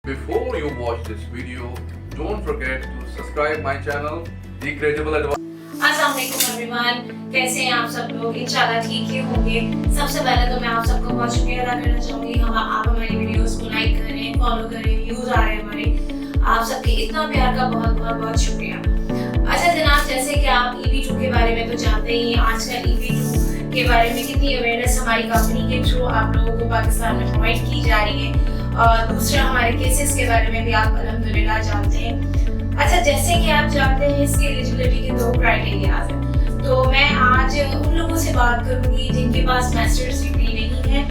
Before you watch this video, don't forget to subscribe my channel, The Credible Advice. अस्सलाम वालेकुम everyone, कैसे हैं आप सब लोग? इंशाल्लाह ठीक ही होंगे। सबसे पहले तो मैं आप सबको बहुत शुक्रिया अदा करना चाहूँगी। आप हमारी वीडियोस को लाइक करें, फॉलो करें, व्यूज आ रहे हैं हमारे। आप सबके इतना प्यार का बहुत बहुत बहुत शुक्रिया। अच्छा जनाब, जैसे कि आप EB2 के बारे में तो जानते ही हैं, आजकल EB2 के बारे में कितनी अवेयरनेस हमारी कंपनी के थ्रू आप लोगों को पाकिस्तान में प्रोवाइड की जा रही है। और दूसरा हमारे केसेस के बारे में भी आप अल्हम्दुलिल्लाह जानते हैं। अच्छा, जैसे कि आप जानते हैं इसके एलिजिबिलिटी के 2 क्राइटेरियाज हैं। तो मैं आज उन लोगों से बात करूंगी जिनके पास मास्टर्स डिग्री नहीं है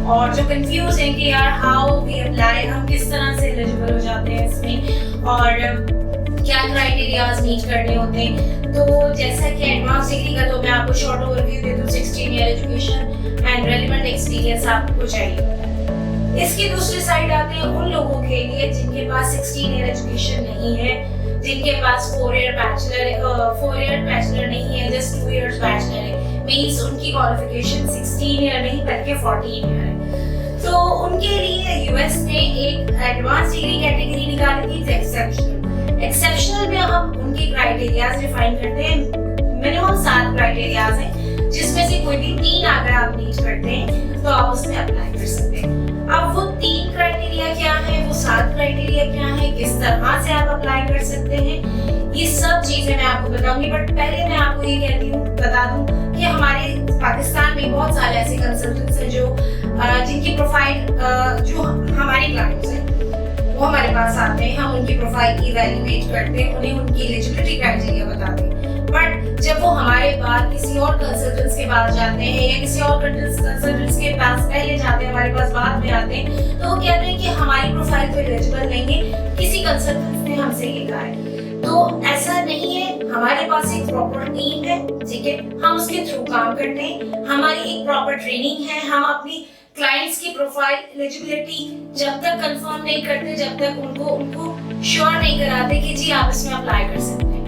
और जो कंफ्यूज हैं कि यार हाउ वी अप्लाई, हम किस तरह से एलिजिबल हो जाते हैं इसमें और क्या क्राइटेरियाज मीट करने होते हैं। तो जैसा कि एडवांस डिग्री का तो मैं आपको शॉर्ट ओवरव्यू दे दूं। 16 year education and relevant experience आपको चाहिए। इसकी दूसरी साइड आते हैं उन लोगों के लिए जिनके पास 16 ईयर एजुकेशन नहीं है, जिनके पास 4 ईयर बैचलर नहीं है, जस्ट 2 इयर्स बैचलर है। मींस उनकी क्वालिफिकेशन 16 ईयर नहीं बल्कि 14 ईयर है। तो उनके लिए यूएस ने एक एडवांस डिग्री कैटेगरी निकाली थी, एक्सेप्शनल में हम उनके क्राइटेरियाज डिफाइन करते हैं। मिनिमम 7 क्राइटेरियाज हैं जिसमें से कोई भी 3 अगर आप मीट करते हैं तो आप उसमें अप्लाई कर सकते हैं। अब वो 3 क्राइटेरिया क्या है, वो 7 क्राइटेरिया क्या है, किस तरह से आप अप्लाई कर सकते हैं, ये सब चीजें मैं आपको बताऊंगी। बट पहले मैं आपको ये बता दूं कि हमारे पाकिस्तान में बहुत सारे ऐसे कंसल्टेंट्स हैं जो जिनकी प्रोफाइल जो हमारे क्लाइंट्स हैं वो हमारे पास आते हैं, हम उनकी प्रोफाइल की इवैल्यूएट करते हैं, उन्हें उनकी एलिजिबिलिटी क्राइटेरिया बताते हैं। बट जब वो हमारे बाद किसी और कंसल्टेंट्स के पास जाते हैं या किसी और कंसल्टेंट्स के पास पहले जाते हैं, हमारे पास बाद में आते हैं, तो वो कहते हैं कि हमारी प्रोफाइल तो एलिजिबल नहीं है, किसी कंसल्टेंट्स ने हमसे ये कहा है। तो ऐसा नहीं है, हमारे पास एक प्रॉपर टीम है, ठीक है, हम उसके थ्रू काम करते हैं, हमारी एक प्रॉपर ट्रेनिंग है। हम अपनी क्लाइंट्स की प्रोफाइल एलिजिबिलिटी जब तक कंफर्म नहीं करते, जब तक उनको श्योर नहीं कराते कि जी आप इसमें अप्लाई कर सकते हैं।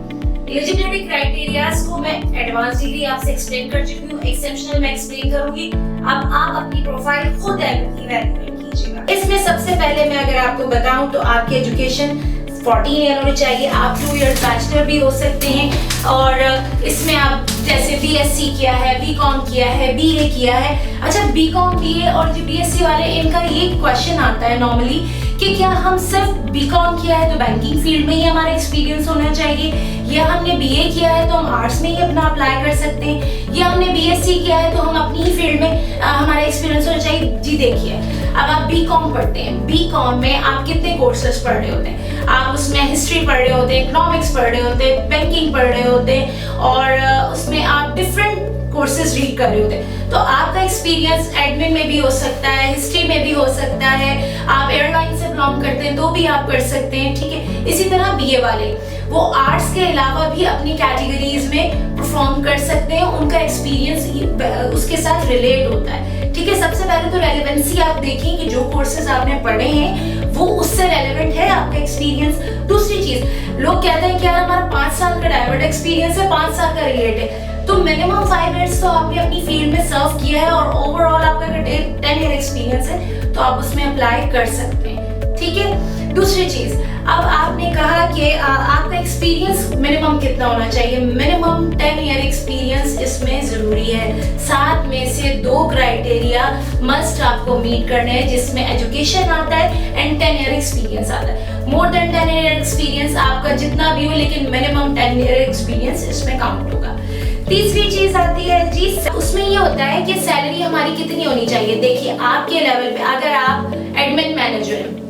एलिजिबिलिटी क्राइटेरियाज को मैं एडवांस डिग्री आपसे एक्सप्लेन कर चुकी हूँ, एक्सेप्शनल मैं एक्सप्लेन करूंगी। अब आप अपनी प्रोफाइल खुद इवैल्यूएट कीजिएगा। इसमें सबसे पहले मैं अगर आपको बताऊं तो आपकी एजुकेशन 14 ईयर होनी चाहिए। आप 2 इयर्स बैचलर भी हो सकते हैं और इसमें आप जैसे BSc किया है, BCom किया है, BA किया है। अच्छा, BCom BA और जो BSc वाले, इनका ये क्वेश्चन आता है नॉर्मली कि क्या हम सिर्फ BCom किया है तो बैंकिंग फील्ड में ही हमारा एक्सपीरियंस होना चाहिए, या हमने BA किया है तो हम आर्ट्स में ही अपना अप्लाई कर सकते हैं, या हमने BSc किया है तो हम अपनी ही फील्ड में हमारा एक्सपीरियंस होना चाहिए। जी देखिए, अब आप BCom पढ़ते हैं, BCom में आप कितने कोर्सेज पढ़ रहे होते हैं? आप उसमें हिस्ट्री पढ़ रहे होते हैं, इकोनॉमिक्स पढ़ रहे होते हैं, बैंकिंग पढ़ रहे होते हैं और उसमें आप डिफरेंट कोर्सेज रीड कर रहे होते हैं। तो आपका एक्सपीरियंस एडमिन में भी हो सकता है, हिस्ट्री में भी हो सकता है, आप एयरलाइन से बिलोंग करते हैं तो भी आप कर सकते हैं, ठीक है। इसी तरह BA वाले वो आर्ट्स के अलावा भी अपनी कैटेगरीज में परफॉर्म कर सकते हैं, उनका एक्सपीरियंस उसके साथ रिलेट होता है, ठीक है। सबसे पहले तो रेलेवेंसी आप देखें कि जो कोर्सेज आपने पढ़े हैं वो उससे रेलेवेंट है आपका एक्सपीरियंस। दूसरी चीज, लोग कहते हैं कि यार हमारा 5 साल का डाइवर्ट एक्सपीरियंस है, 5 साल का रिलेट है, तो मिनिमम 5 इयर्स तो आपने अपनी फील्ड में सर्व किया है और ओवरऑल आपका 10 ईयर एक्सपीरियंस है तो आप उसमें अप्लाई कर सकते हैं, ठीक है। दूसरी चीज, अब आपने कहा कि आपका एक्सपीरियंस मिनिमम कितना होना चाहिए। मिनिमम 10 ईयर एक्सपीरियंस इसमें जरूरी है। 7 में से 2 क्राइटेरिया मस्ट आपको मीट करने हैं, जिसमें एजुकेशन आता है एंड 10 ईयर एक्सपीरियंस आता है। मोर देन 10 ईयर एक्सपीरियंस आपका जितना भी हो, लेकिन मिनिमम 10 ईयर एक्सपीरियंस इसमें काउंट होगा। तीसरी चीज आती है जी, उसमें ये होता है कि सैलरी हमारी कितनी होनी चाहिए। देखिए, आपके लेवल पे अगर आप एडमिन मैनेजर हैं,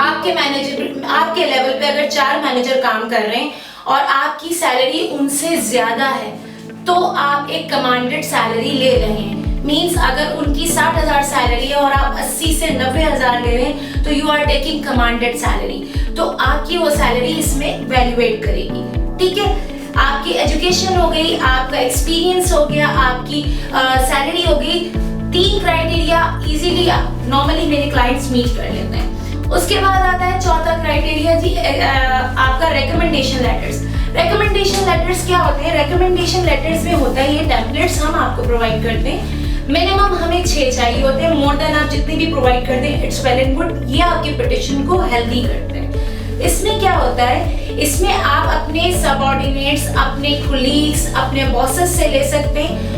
आपके लेवल पे अगर 4 मैनेजर काम कर रहे हैं और आपकी सैलरी उनसे ज्यादा है तो आप एक कमांडेड सैलरी ले रहे हैं। मींस अगर उनकी 60,000 सैलरी है और आप 80 से 90,000 ले रहे हैं तो you are taking commanded salary, तो आपकी वो सैलरी इसमें वैल्यूएट करेगी, ठीक है। आपकी एजुकेशन हो गई, आपका एक्सपीरियंस हो गया, आपकी सैलरी हो गई। 3 क्राइटेरिया इजीली नॉर्मली मेरे क्लाइंट्स मीट कर लेते हैं। उसके बाद आता है चौथा क्राइटेरिया जी, आपका रिकमेंडेशन लेटर्स। रिकमेंडेशन लेटर्स क्या होते हैं? रिकमेंडेशन लेटर्स में होता है ये टेम्पलेट्स हम आपको प्रोवाइड करते हैं मिनिमम हमें 6 चाहिए होते हैं। मोर देन आप जितनी भी प्रोवाइड कर दें, इट्स वेल एंड गुड। ये आपके पिटिशन को हेल्दी करते हैं। इसमें क्या होता है, इसमें आप अपने सबऑर्डिनेट्स, अपने कोलीग्स, अपने बॉसेस से ले सकते हैं।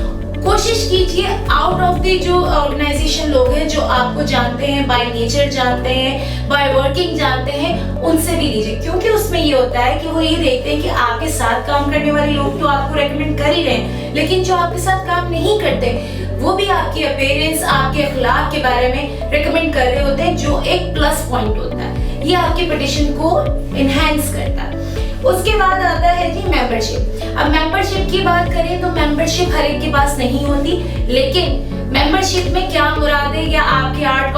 कोशिश कीजिए आउट ऑफ द जो ऑर्गेनाइजेशन लोग हैं, जो आपको जानते हैं, बाय नेचर जानते हैं, बाय वर्किंग जानते हैं, उनसे भी लीजिए। क्योंकि उसमें ये होता है कि वो ये देखते हैं कि आपके साथ काम करने वाले लोग तो आपको रेकमेंड कर ही रहे हैं, लेकिन जो आपके साथ काम नहीं करते वो भी आपकी अपीयरेंस, आपके अखलाक के बारे में रेकमेंड कर रहे होते हैं, जो एक प्लस पॉइंट होता है। ये आपके पिटिशन को इनहेंस करता है। उसके बाद आता है जी मेंबरशिप। अब मेंबरशिप की बात करें तो मेंबरशिप हर एक के पास नहीं होती, लेकिन मेंबरशिप में क्या मुराद है, या आपके आर्ट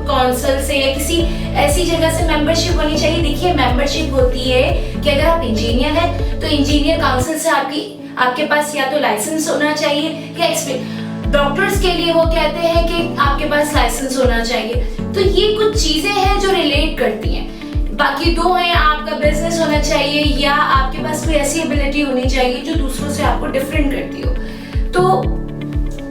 काउंसिल से या किसी ऐसी जगह से मेंबरशिप होनी चाहिए। देखिए, मेंबरशिप होती है कि अगर आप इंजीनियर हैं तो इंजीनियर काउंसिल से आपके पास या तो लाइसेंस होना चाहिए, या एक्सपीरियंस। डॉक्टर्स के लिए वो कहते हैं कि आपके पास लाइसेंस होना चाहिए। तो ये कुछ चीजें हैं जो रिलेट करती हैं। बाकी दो हैं, आपका बिजनेस होना चाहिए या आपके पास कोई ऐसी एबिलिटी होनी चाहिए जो दूसरों से आपको डिफरेंट करती हो। तो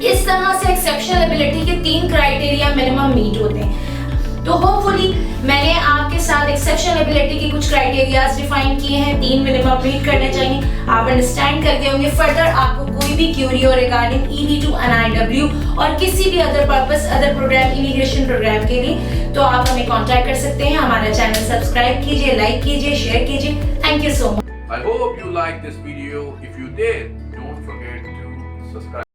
इस तरह से एक्सेप्शनल एबिलिटी के 3 क्राइटेरिया मिनिमम मीट होते हैं। तो होपफुली मैंने आपके साथ एक्सेप्शनल एबिलिटी के कुछ क्राइटेरियाज डिफाइन किए हैं। 3 मिनिमम मीट करने चाहिए, आप अंडरस्टैंड कर गए होंगे। फर्दर आपको कोई भी क्यूरी हो रिगार्डिंग EB to NIW और किसी भी अदर प्रोग्राम, इमिग्रेशन प्रोग्राम के लिए, तो आप हमें कांटेक्ट कर सकते हैं। हमारा चैनल सब्सक्राइब कीजिए, लाइक कीजिए, शेयर कीजिए। Thank you so much. I hope you like this video. If you did, don't forget to subscribe.